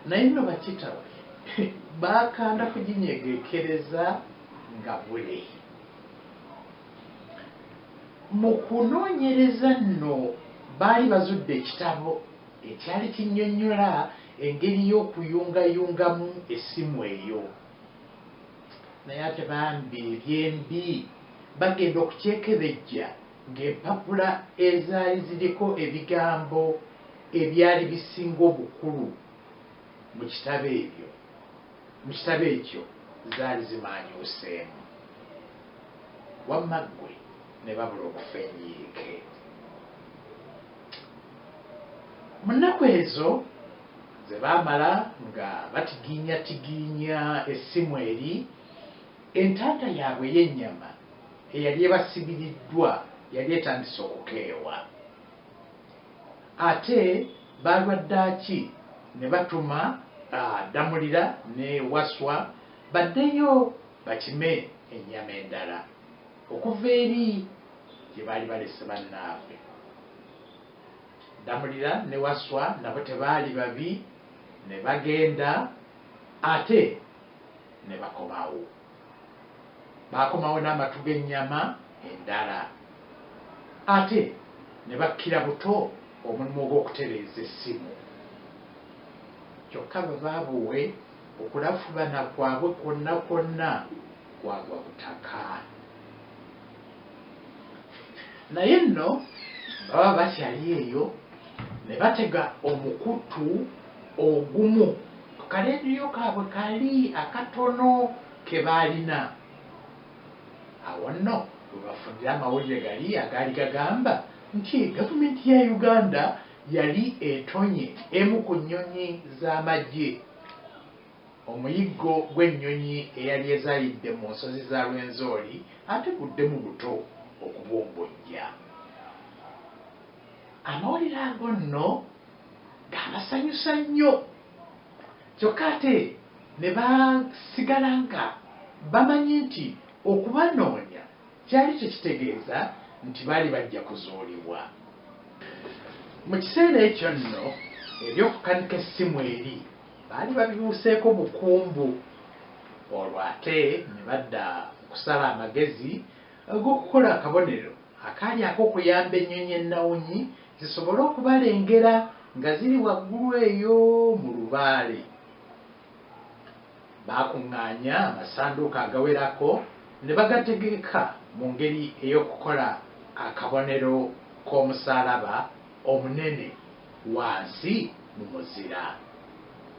naye nno bakitawe bakanda kuginyegekereza nga bule. Mu kunoonyereza nno baali bazudde ekitabo ekyali kinnyonnyola engeri y'okuyungayungamu essimu eyo, naye ate bambi ebyembi bagenda okukyekebejja ng'empapula ezaali ziriko ebigambo ebyali bisinga obukulu mu kitabo ekyo zaali zimaanyuuseemu. Wamma ggwe ne babula okufa enyiike. Mu nnaku ezo ze baamala nga batigiinyatigiinya essimu eri, entanda yaabwe ey'ennyama eyali ebasibiriddwa yali etandise okukeewa. Ate balwaddaaki ne batuma Damulira ne Waswa baddeyo bakime ennyama endala okuva eri gye baali balese bannaabwe. Damulira ne Waswa nabo tebaali babi, ne bagenda ate ne bakomawo. Bakomawo n'amatu g'ennyama endala, ate ne bakkira buto omulimu ogw'okutereeza essimu. Kyokka babaabuwe okulafubana kwabwe kwonna kwonna kwagwa butaka. Naye nno baba bakyali eyo ne batega omukutu ogumu ku kaleediyo kaabwe kali akatono ke baalina. Awo nno bwe bafunira amawulire gali agaali gagamba nti gavumenti ya Uganda yali etonye emu ku nnyonyi z'amagye, omuyiggo gw'ennyonyi eyali ezaalidde mu nsozi za Rwenzori ate guddemu buto okubombojja. Amawulire ago nno gaabasanyusa nnyo, kyokka ate ne basigala nga bamanyi nti okubanoonya kyali tekitegeeza nti baali bajja kuzuulibwa. Mu kiseera ekyo nno eby'okukanika essimu eri baali babibuuseeko bukumbu. Olwo ate ne badda okusala amagezi ag'okukola akabonero akaali ak'okuyamba ennyonyi ennawunyi zisobole okubalengera nga ziri waggulu eyo mu lubaale. Baakuŋŋaanya amasanduuko agawerako ne bagategeka mu ngeri ey'okukola akabonero k'omusaalaba omunene wansi mu muzira.